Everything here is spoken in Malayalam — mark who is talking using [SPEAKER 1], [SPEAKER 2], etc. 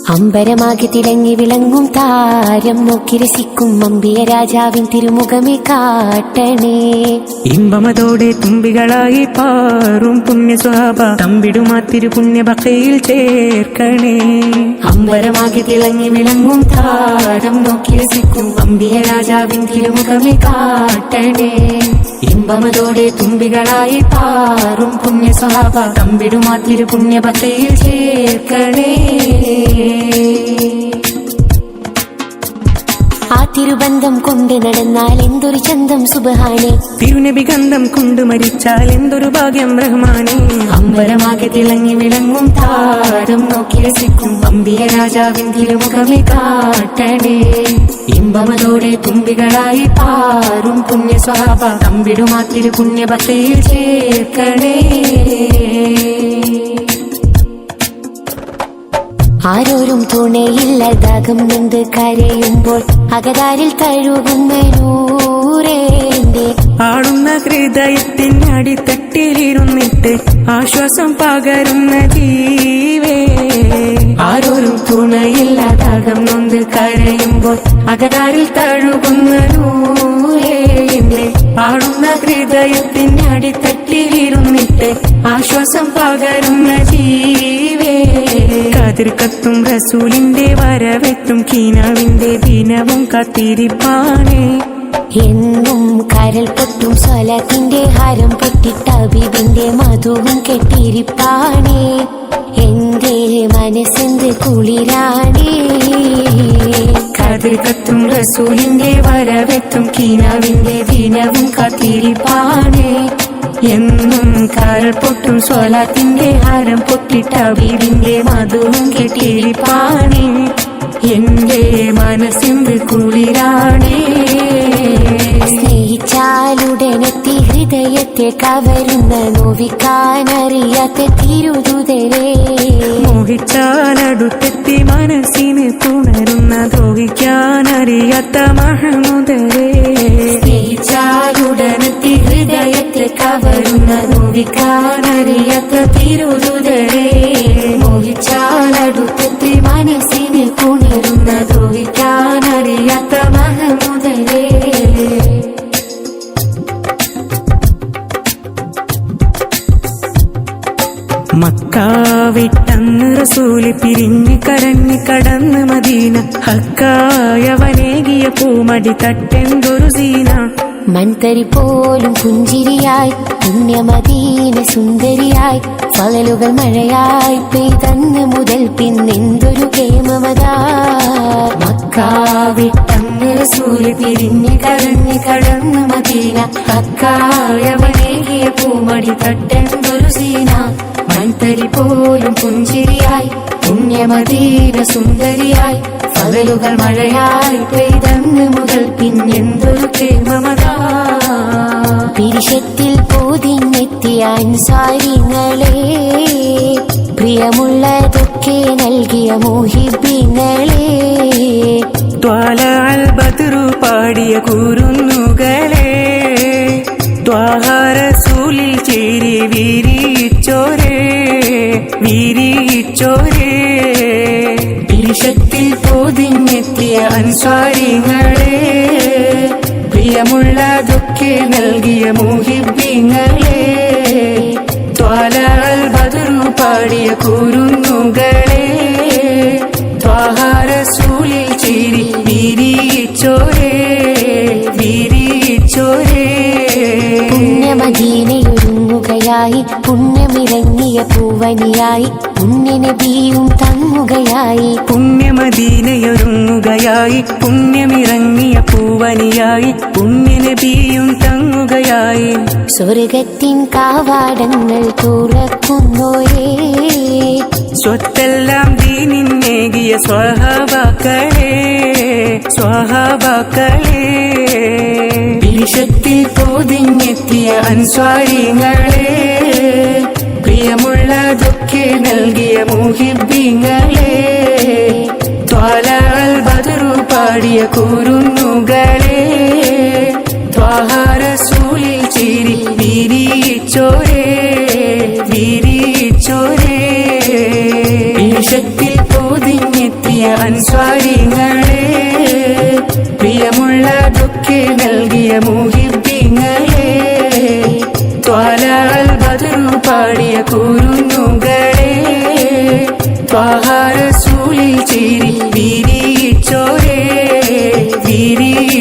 [SPEAKER 1] അമ്പരമാകെ തിളങ്ങി വിളങ്ങും താരം നോക്കി രസിക്കും അമ്പിയ രാജാവിൻ തിരുമുഖമേ കാട്ടണേ.
[SPEAKER 2] ഇമ്പമതോടെ തുമ്പികളായി പാറും പുണ്യ സ്വഭാവ തമ്പിടുമാ തിരുപുണ്യ ബക്കയിൽ ചേർക്കണേ.
[SPEAKER 1] അമ്പരമാകെ തിളങ്ങി വിളങ്ങും താരം നോക്കി രസിക്കും അമ്പിയ രാജാവിൻ തിരുമുഖമേ കാട്ടണേ. ഇമ്പമതോടെ തുമ്പികളായി പാറും പുണ്യ സ്വഭാവ തമ്പിടുമാ തിരുപുണ്യ ബക്കയിൽ ചേർക്കണേ. ആ തിരുബന്ധം കൊണ്ട് നടന്നാൽ എന്തൊരു ചന്തം സുബ്ഹാനേ.
[SPEAKER 2] തിരുനബി ഗന്ധം കൊണ്ട് മരിച്ചാൽ എന്തൊരു ഭാഗ്യം റഹ്മാനേ.
[SPEAKER 1] അമ്പരമാകെ തിളങ്ങി വിളങ്ങും താരം നോക്കി രസിക്കും അമ്പിയ രാജാവിൻ തിരുമുഖമേ കാട്ടണേ. ഇമ്പമതോടെ തുമ്പികളായി പാറും പുണ്യ സ്വഭാവ തമ്പിടുമാ തിരുപുണ്യ ബക്കയിൽ ചേർക്കണേ. ആരോരും തുണയില്ലതാകും നൊന്ത് കരയുമ്പോൾ അകതാരിൽ തഴുകുന്ന നൂറേന്റെ
[SPEAKER 2] ആടുന്ന ഹൃദയത്തിനടിത്തട്ടിലിരുന്നിട്ട് ആശ്വാസം പകരുന്ന ജീവേ.
[SPEAKER 1] ആരോരും തുണയില്ലതാകും നൊന്ത് കരയുമ്പോൾ അകതാരിൽ തഴുകുന്ന നൂറേന്റെ
[SPEAKER 2] ആടുന്ന ഹൃദയത്തിനടിത്തട്ടിലിരുന്നിട്ട് ആശ്വാസം പകരുന്ന ജീവേ. കതിർക്കത്തും റസൂലിന്റെ വരവെത്തും കീനാവിന്റെ ദിനവും കാത്തിരിപ്പാണേ.
[SPEAKER 1] എന്നും കരൽ പൊട്ടും സ്വലത്തിന്റെ ഹാരം പൊട്ടിട്ട ഹബീബിന്റെ മധുവും കെട്ടിരിപ്പാണേ. എന്റെ മനസ്സെന്ത് കുളിരാണേ.
[SPEAKER 2] കതിർക്കത്തും റസൂലിന്റെ വരവെത്തും കീനാവിന്റെ ദിനവും കാത്തിരിപ്പാണേ. എന്നും കരൾ പൊട്ടും സ്വലാത്തിന്റെ ഹാരം പൊട്ടിട്ട ഹബീബിന്റെ മധുവും കെട്ടിരിപ്പാണേ. എന്റെ മനസ്സിന്റെ കുളിരാണേ.
[SPEAKER 1] സ്നേഹിച്ചാലുടനെത്തി ഹൃദയത്തെ കവരുന്ന നോവിക്കാനറിയാത്ത തിരുതുതരേ.
[SPEAKER 2] മോഹിച്ചാലടുത്തെത്തി മനസ്സിന് തുണരുന്ന ദ്രോഹിക്കാനറിയാത്ത മഹമുദരേ.
[SPEAKER 1] സ്നേഹിച്ചാലുടനെത്തി ഹൃദയത്തെ കവരുന്ന നോവിക്കാനറിയാത്ത തിരുതുതരേ. മോഹിച്ചാലടുത്തെത്തി മനസ്സിന് തുണരുന്ന ദ്രോഹിക്കാനറിയാത്ത മഹമുദരേ.
[SPEAKER 2] മക്ക വിട്ടന്ന് റസൂല് പിരിഞ്ഞ് കരഞ്ഞ് കടന്ന് മദീന. ഹക്കായവനേകിയ പൂമടി തട്ടെന്തൊരു സീന.
[SPEAKER 1] മൺതരി പോലും പുഞ്ചിരിയായി പുണ്യമദീന സുന്ദരിയായി ഫളലുകൾ മഴയായി പെയ്തന്ന് മുതൽ പിന്നെന്തൊരു കേമമതാ.
[SPEAKER 2] മക്ക വിട്ടന്ന് റസൂല് പിരിഞ്ഞ് കരഞ്ഞ് കടന്ന് മദീന.
[SPEAKER 1] ഹക്കായവനേകിയ പൂമടി തട്ടെന്തൊരു സീന. മൺതരി പോലും പുഞ്ചിരിയായി പുണ്യമദീന സുന്ദരിയായി ഫളലുകൾ മഴയായി പെയ്തന്ന് മുതൽ പിന്നെന്തൊരു കേമമതാ. പിരിശത്തിൽ പൊതിഞ്ഞെത്തിയ അൻസാരിങ്ങളെ പ്രിയമുള്ളതൊക്കെ നൽകിയ മോഹിബിങ്ങളെ.
[SPEAKER 2] ത്വാലഅൽ ബദ്റു പാടിയ കുരുന്നുകളെ. ത്വാഹ റസൂലിൽ ചേരി വീരിച്ചോരേ വീരിച്ചോരേ.
[SPEAKER 1] പിരിശത്തിൽ പൊതിഞ്ഞെത്തിയ അൻസാരിങ്ങളെ പ്രിയമുള്ളതൊക്കെ നൽകിയ മോഹിബിങ്ങളെ.
[SPEAKER 2] ത്വാലഅൽ ബദ്റു പാടിയ കുരുന്നുകളെ. ത്വാഹ റസൂലിൽ ചേരി വീരിച്ചോരേ വീരിച്ചോരേ.
[SPEAKER 1] പുണ്യമദീനയൊരുങ്ങുകയായി പുണ്യമിറങ്ങിയ പൂവനിയായി പുണ്യനബിയും തങ്ങുകയായി.
[SPEAKER 2] പുണ്യമദീനയൊരുങ്ങുകയായി പുണ്യമിറങ്ങിയ പൂവനിയായി പുണ്യനബിയും തങ്ങുകയായി.
[SPEAKER 1] സ്വർഗത്തിൻ കാവാടങ്ങൾ തുറക്കുന്നോരേ.
[SPEAKER 2] സ്വത്തെല്ലാം ദീനിന്നേകിയ സ്വഹാബാക്കളെ സ്വഹാബാക്കളെ.
[SPEAKER 1] പിരിശത്തിൽ പൊതിഞ്ഞെത്തിയ അൻസ്വാരിങ്ങളെ പ്രിയമുള്ളതൊക്കെ നൽകിയ മോഹിബിങ്ങളെ.
[SPEAKER 2] ത്വാലഅൽ ബദ്റു പാടിയ കുരുന്നുകളെ. ത്വാഹ റസൂലിൽ ചേരി വീരിച്ചോരേ വീരിച്ചോരേ.
[SPEAKER 1] പിരിശത്തിൽ പൊതിഞ്ഞെത്തിയ
[SPEAKER 2] നോക്കിയ അൻസ്വാരിങ്ങളെ, പ്രിയമുള്ളതൊക്കെ നൽകിയ മുഹിബ്ബീങ്ങളെ, ത്വാലഅൽ ബദ്റു പാടിയ കുരുന്നുകളെ, ത്വാഹ റസൂലിൽ ചിരി വിരിയിച്ചോരേ, വിരിയിച്ചോരേ.